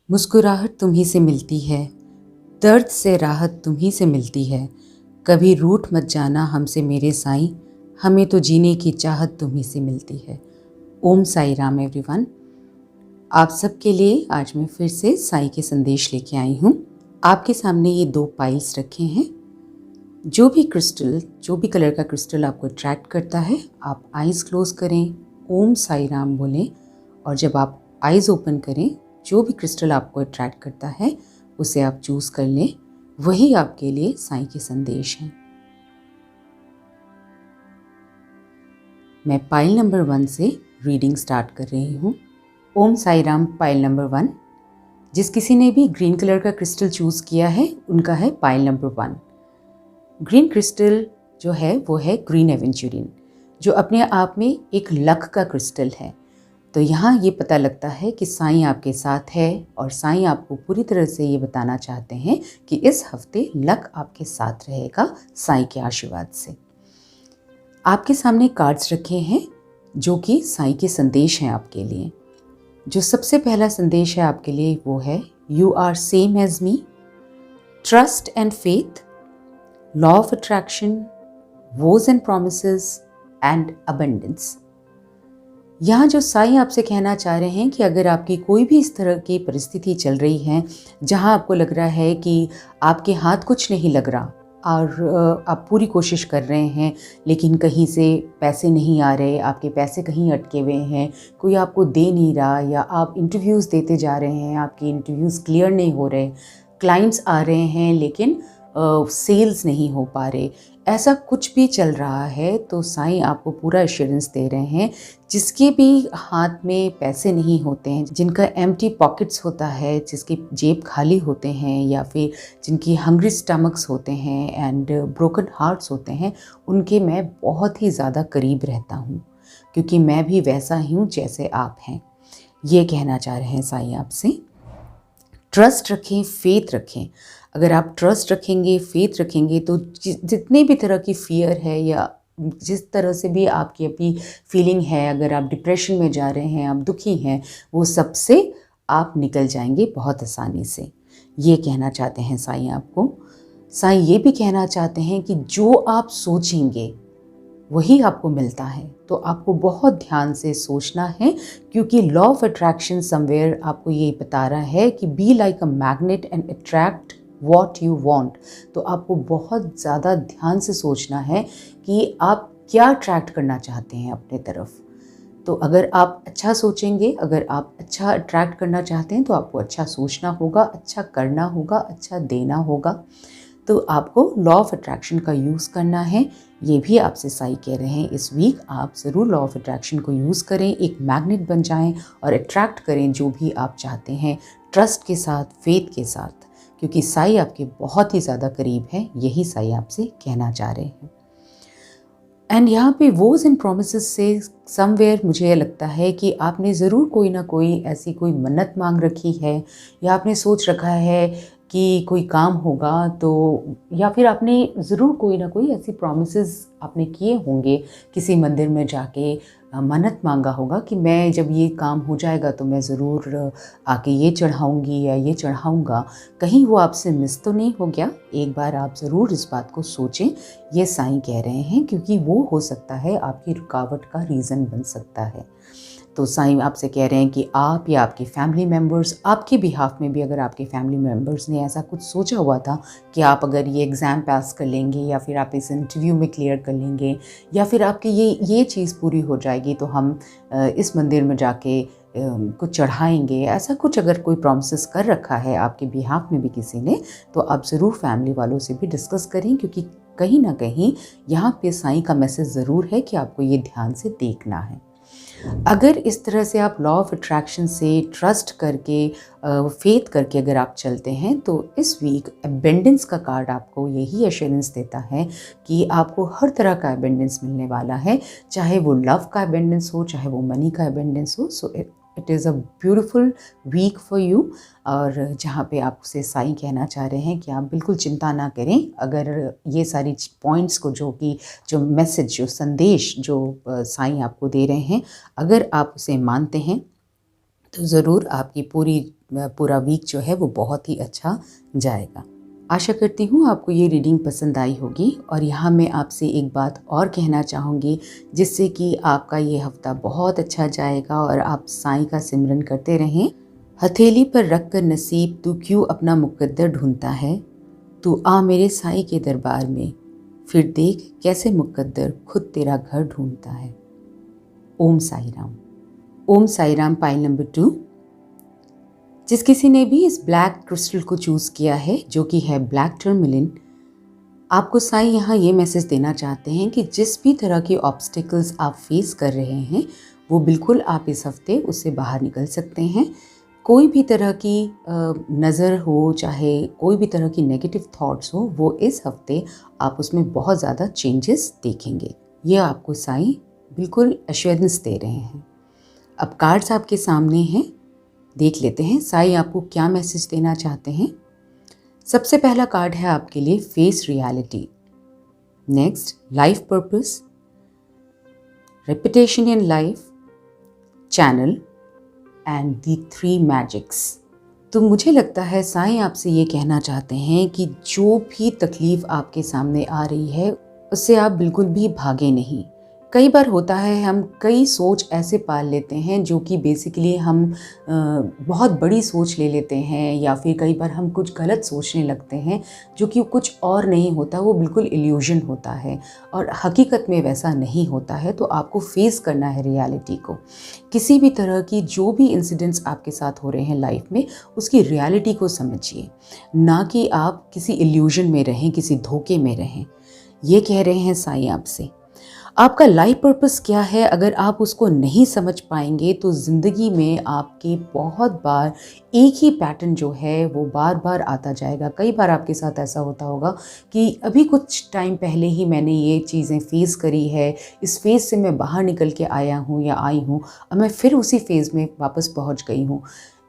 मुस्कुराहट तुम्ही से मिलती है, दर्द से राहत तुम्ही से मिलती है। कभी रूठ मत जाना हमसे मेरे साईं, हमें तो जीने की चाहत तुम्ही से मिलती है। ओम साई राम एवरीवन। आप सबके लिए आज मैं फिर से साईं के संदेश लेके आई हूँ। आपके सामने ये 2 पाइल्स रखे हैं। जो भी कलर का क्रिस्टल आपको अट्रैक्ट करता है, आप आइज़ क्लोज करें, ओम साई राम बोलें, और जब आप आइज़ ओपन करें, जो भी क्रिस्टल आपको अट्रैक्ट करता है उसे आप चूज़ कर लें। वही आपके लिए साईं के संदेश हैं। मैं पाइल नंबर 1 से रीडिंग स्टार्ट कर रही हूँ। ओम साई राम। Pile number 1। जिस किसी ने भी ग्रीन कलर का क्रिस्टल चूज़ किया है उनका है पाइल नंबर 1। ग्रीन क्रिस्टल जो है वो है ग्रीन एवेंचुरिन, जो अपने आप में एक लक का क्रिस्टल है। तो यहाँ ये पता लगता है कि साईं आपके साथ है और साईं आपको पूरी तरह से ये बताना चाहते हैं कि इस हफ्ते लक आपके साथ रहेगा साईं के आशीर्वाद से। आपके सामने कार्ड्स रखे हैं जो कि साईं के संदेश हैं आपके लिए। जो सबसे पहला संदेश है आपके लिए वो है, you are same as me, trust and faith, law of attraction, vows and promises and abundance. यहाँ जो साईं आपसे कहना चाह रहे हैं कि अगर आपकी कोई भी इस तरह की परिस्थिति चल रही है जहाँ आपको लग रहा है कि आपके हाथ कुछ नहीं लग रहा और आप पूरी कोशिश कर रहे हैं लेकिन कहीं से पैसे नहीं आ रहे, आपके पैसे कहीं अटके हुए हैं, कोई आपको दे नहीं रहा, या आप इंटरव्यूज़ देते जा रहे हैं, आपके इंटरव्यूज़ क्लियर नहीं हो रहे, क्लाइंट्स आ रहे हैं लेकिन सेल्स नहीं हो पा रहे, ऐसा कुछ भी चल रहा है तो साईं आपको पूरा एश्योरेंस दे रहे हैं। जिसके भी हाथ में पैसे नहीं होते हैं, जिनका एम्प्टी पॉकेट्स होता है, जिसकी जेब खाली होते हैं, या फिर जिनकी हंग्री स्टमक्स होते हैं एंड ब्रोकन हार्ट्स होते हैं, उनके मैं बहुत ही ज़्यादा करीब रहता हूँ, क्योंकि मैं भी वैसा ही हूँ जैसे आप हैं। ये कहना चाह रहे हैं साईं आपसे। ट्रस्ट रखें, फेथ रखें। अगर आप ट्रस्ट रखेंगे, फेथ रखेंगे तो जितने भी तरह की फ़ियर है या जिस तरह से भी आपकी अपनी फीलिंग है, अगर आप डिप्रेशन में जा रहे हैं, आप दुखी हैं, वो सबसे आप निकल जाएंगे बहुत आसानी से। ये कहना चाहते हैं साईं आपको। साईं ये भी कहना चाहते हैं कि जो आप सोचेंगे वही आपको मिलता है, तो आपको बहुत ध्यान से सोचना है, क्योंकि लॉ ऑफ अट्रैक्शन समवेयर आपको ये बता रहा है कि be like a magnet and attract what you want. तो आपको बहुत ज़्यादा ध्यान से सोचना है कि आप क्या अट्रैक्ट करना चाहते हैं अपने तरफ। तो अगर आप अच्छा सोचेंगे, अगर आप अच्छा अट्रैक्ट करना चाहते हैं तो आपको अच्छा सोचना होगा, अच्छा करना होगा, अच्छा देना होगा। तो आपको लॉ ऑफ अट्रैक्शन का यूज़ करना है। ये भी आपसे साईं कह रहे हैं इस वीक आप ज़रूर लॉ ऑफ अट्रैक्शन को यूज़ करें, एक मैग्नेट बन जाएं और अट्रैक्ट करें जो भी आप चाहते हैं, ट्रस्ट के साथ, फेथ के साथ, क्योंकि साईं आपके बहुत ही ज़्यादा करीब है। यही साईं आपसे कहना चाह रहे हैं। एंड यहाँ पे वोज एंड प्रोमिसेस से समवेयर मुझे लगता है कि आपने ज़रूर कोई ना कोई ऐसी कोई मन्नत मांग रखी है, या आपने सोच रखा है कि कोई काम होगा, तो या फिर आपने ज़रूर कोई ना कोई ऐसी प्रॉमिसेस आपने किए होंगे, किसी मंदिर में जाके मन्नत मांगा होगा कि मैं जब ये काम हो जाएगा तो मैं ज़रूर आके ये चढ़ाऊँगी या ये चढ़ाऊँगा। कहीं वो आपसे मिस तो नहीं हो गया? एक बार आप ज़रूर इस बात को सोचें। ये साईं कह रहे हैं, क्योंकि वो हो सकता है आपकी रुकावट का रीज़न बन सकता है। तो साईं आपसे कह रहे हैं कि आप या आपके फैमिली मेम्बर्स, आपके बिहाफ में भी अगर आपके फैमिली मेम्बर्स ने ऐसा कुछ सोचा हुआ था कि आप अगर ये एग्ज़ाम पास कर लेंगे, या फिर आप इस इंटरव्यू में क्लियर कर लेंगे, या फिर आपकी ये चीज़ पूरी हो जाएगी तो हम इस मंदिर में जाके कुछ चढ़ाएंगे, ऐसा कुछ अगर कोई प्रॉमिसेस कर रखा है आपके बिहाफ में भी किसी ने, तो आप ज़रूर फैमिली वालों से भी डिस्कस करें, क्योंकि कहीं ना कहीं यहाँ पे साईं का मैसेज ज़रूर है कि आपको ये ध्यान से देखना है। अगर इस तरह से आप लॉ ऑफ अट्रैक्शन से ट्रस्ट करके, फेथ करके अगर आप चलते हैं, तो इस वीक एबेंडेंस का कार्ड आपको यही एश्योरेंस देता है कि आपको हर तरह का एबेंडेंस मिलने वाला है, चाहे वो लव का एबेंडेंस हो, चाहे वो मनी का एबेंडेंस हो। So it is a beautiful week for you. और जहाँ पे आपसे साईं कहना चाह रहे हैं कि आप बिल्कुल चिंता ना करें। अगर ये सारी पॉइंट्स को, जो मैसेज, जो संदेश जो साईं आपको दे रहे हैं, अगर आप उसे मानते हैं तो ज़रूर आपकी पूरा वीक जो है वो बहुत ही अच्छा जाएगा। आशा करती हूँ आपको ये रीडिंग पसंद आई होगी। और यहाँ मैं आपसे एक बात और कहना चाहूँगी जिससे कि आपका ये हफ्ता बहुत अच्छा जाएगा और आप साईं का सिमरन करते रहें। हथेली पर रख कर नसीब तू क्यों अपना मुकद्दर ढूंढता है, तू आ मेरे साईं के दरबार में, फिर देख कैसे मुकद्दर खुद तेरा घर ढूंढता है। ओम साई राम। ओम साई राम पाइल नंबर 2। जिस किसी ने भी इस ब्लैक क्रिस्टल को चूज़ किया है जो कि है ब्लैक टर्मलिन, आपको साईं यहाँ ये मैसेज देना चाहते हैं कि जिस भी तरह की ऑब्स्टिकल्स आप फेस कर रहे हैं वो बिल्कुल आप इस हफ्ते उससे बाहर निकल सकते हैं। कोई भी तरह की नज़र हो, चाहे कोई भी तरह की नेगेटिव थॉट्स हो, वो इस हफ्ते आप उसमें बहुत ज़्यादा चेंजेस देखेंगे। ये आपको साईं बिल्कुल एश्योरेंस दे रहे हैं। अब कार्ड्स आपके सामने हैं, देख लेते हैं साईं आपको क्या मैसेज देना चाहते हैं। सबसे पहला कार्ड है आपके लिए face reality, next life purpose, reputation in life, channel and the 3 magics. तो मुझे लगता है साईं आपसे ये कहना चाहते हैं कि जो भी तकलीफ़ आपके सामने आ रही है उससे आप बिल्कुल भी भागे नहीं। कई बार होता है हम कई सोच ऐसे पाल लेते हैं जो कि बेसिकली हम बहुत बड़ी सोच ले लेते हैं, या फिर कई बार हम कुछ गलत सोचने लगते हैं जो कि कुछ और नहीं होता, वो बिल्कुल इल्यूजन होता है और हकीकत में वैसा नहीं होता है। तो आपको फेस करना है रियलिटी को। किसी भी तरह की जो भी इंसिडेंट्स आपके साथ हो रहे हैं लाइफ में, उसकी रियलिटी को समझिए, ना कि आप किसी इल्यूजन में रहें, किसी धोखे में रहें। ये कह रहे हैं साईं आपसे। आपका लाइफ पर्पस क्या है, अगर आप उसको नहीं समझ पाएंगे तो ज़िंदगी में आपके बहुत बार एक ही पैटर्न जो है वो बार बार आता जाएगा। कई बार आपके साथ ऐसा होता होगा कि अभी कुछ टाइम पहले ही मैंने ये चीज़ें फेस करी है, इस फेज़ से मैं बाहर निकल के आया हूँ या आई हूँ, अब मैं फिर उसी फेज़ में वापस पहुँच गई हूँ।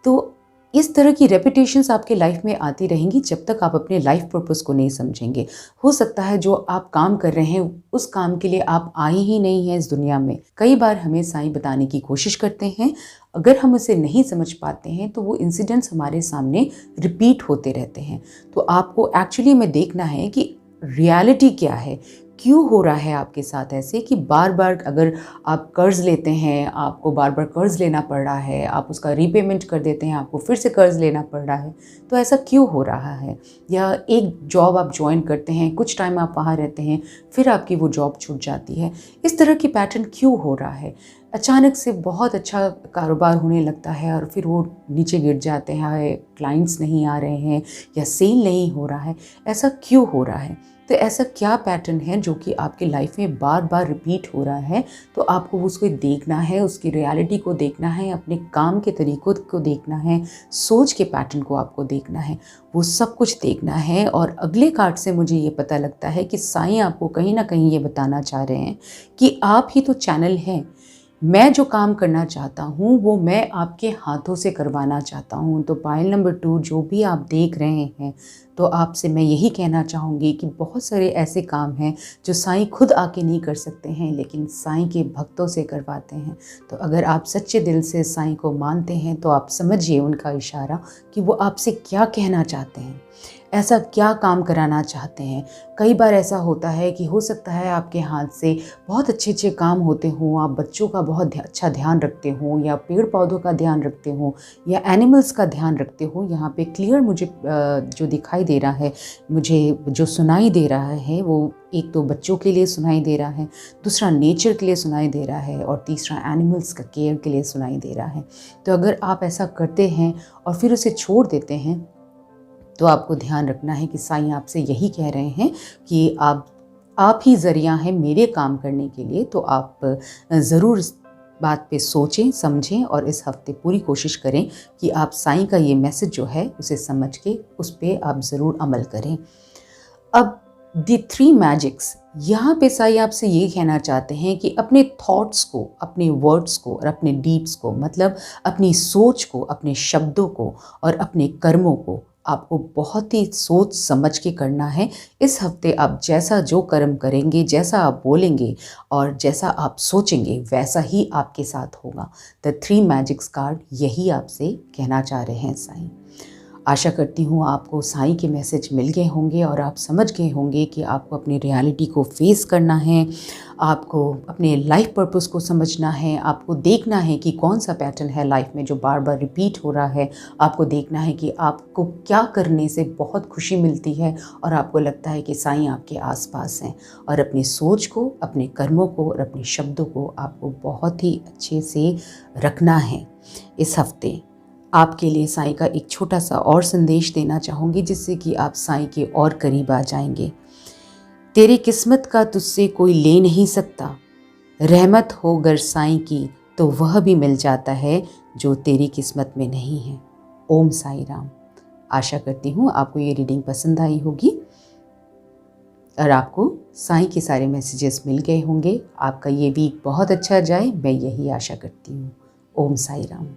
तो इस तरह की रेपिटेशंस आपके लाइफ में आती रहेंगी जब तक आप अपने लाइफ पर्पस को नहीं समझेंगे। हो सकता है जो आप काम कर रहे हैं उस काम के लिए आप आए ही नहीं हैं इस दुनिया में। कई बार हमें साईं बताने की कोशिश करते हैं, अगर हम उसे नहीं समझ पाते हैं तो वो इंसिडेंट्स हमारे सामने रिपीट होते रहते हैं। तो आपको एक्चुअली में देखना है कि रियलिटी क्या है, क्यों हो रहा है आपके साथ ऐसे कि बार बार अगर आप कर्ज़ लेते हैं, आपको बार बार कर्ज़ लेना पड़ रहा है, आप उसका रीपेमेंट कर देते हैं, आपको फिर से कर्ज़ लेना पड़ रहा है, तो ऐसा क्यों हो रहा है। या एक जॉब आप ज्वाइन करते हैं, कुछ टाइम आप वहाँ रहते हैं, फिर आपकी वो जॉब छूट जाती है, इस तरह की पैटर्न क्यों हो रहा है। अचानक से बहुत अच्छा कारोबार होने लगता है और फिर वो नीचे गिर जाते हैं, क्लाइंट्स नहीं आ रहे हैं या सेल नहीं हो रहा है, ऐसा क्यों हो रहा है। तो ऐसा क्या पैटर्न है जो कि आपकी लाइफ में बार बार रिपीट हो रहा है। तो आपको उसको देखना है, उसकी रियलिटी को देखना है, अपने काम के तरीक़ों को देखना है, सोच के पैटर्न को आपको देखना है, वो सब कुछ देखना है। और अगले कार्ड से मुझे ये पता लगता है कि साईं आपको कहीं ना कहीं ये बताना चाह रहे हैं कि आप ही तो चैनल हैं। मैं जो काम करना चाहता हूँ वो मैं आपके हाथों से करवाना चाहता हूँ। तो पाइल नंबर 2 जो भी आप देख रहे हैं, तो आपसे मैं यही कहना चाहूँगी कि बहुत सारे ऐसे काम हैं जो साईं खुद आके नहीं कर सकते हैं, लेकिन साईं के भक्तों से करवाते हैं। तो अगर आप सच्चे दिल से साईं को मानते हैं तो आप समझिए उनका इशारा कि वो आपसे क्या कहना चाहते हैं, ऐसा क्या काम कराना चाहते हैं। कई बार ऐसा होता है कि हो सकता है आपके हाथ से बहुत अच्छे अच्छे काम होते हों, आप बच्चों का बहुत अच्छा ध्यान रखते हों, या पेड़ पौधों का ध्यान रखते हों, या एनिमल्स का ध्यान रखते हो। यहाँ पे क्लियर मुझे जो दिखाई दे रहा है, मुझे जो सुनाई दे रहा है, वो एक तो बच्चों के लिए सुनाई दे रहा है, दूसरा नेचर के लिए सुनाई दे रहा है, और तीसरा एनिमल्स का केयर के लिए सुनाई दे रहा है। तो अगर आप ऐसा करते हैं और फिर उसे छोड़ देते हैं तो आपको ध्यान रखना है कि साईं आपसे यही कह रहे हैं कि आप ही ज़रिया हैं मेरे काम करने के लिए। तो आप ज़रूर इस बात पे सोचें, समझें और इस हफ्ते पूरी कोशिश करें कि आप साईं का ये मैसेज जो है उसे समझ के उस पर आप ज़रूर अमल करें। अब दी 3 मैजिक्स, यहाँ पे साईं आपसे ये कहना चाहते हैं कि अपने थॉट्स को, अपने वर्ड्स को और अपने डीड्स को, मतलब अपनी सोच को, अपने शब्दों को और अपने कर्मों को आपको बहुत ही सोच समझ के करना है। इस हफ्ते आप जैसा जो कर्म करेंगे, जैसा आप बोलेंगे और जैसा आप सोचेंगे, वैसा ही आपके साथ होगा। द 3 मैजिक्स कार्ड यही आपसे कहना चाह रहे हैं साईं। आशा करती हूँ आपको साईं के मैसेज मिल गए होंगे और आप समझ गए होंगे कि आपको अपनी रियलिटी को फेस करना है, आपको अपने लाइफ पर्पस को समझना है, आपको देखना है कि कौन सा पैटर्न है लाइफ में जो बार बार रिपीट हो रहा है। आपको देखना है कि आपको क्या करने से बहुत खुशी मिलती है और आपको लगता है कि साईं आपके आसपास हैं। और अपनी सोच को, अपने कर्मों को और अपने शब्दों को आपको बहुत ही अच्छे से रखना है। इस हफ्ते आपके लिए साईं का एक छोटा सा और संदेश देना चाहूँगी जिससे कि आप साईं के और करीब आ जाएंगे। तेरी किस्मत का तुझसे कोई ले नहीं सकता, रहमत हो गर साईं की तो वह भी मिल जाता है जो तेरी किस्मत में नहीं है। ओम साई राम। आशा करती हूँ आपको ये रीडिंग पसंद आई होगी और आपको साईं के सारे मैसेजेस मिल गए होंगे। आपका ये वीक बहुत अच्छा जाए, मैं यही आशा करती हूँ। ओम साई राम।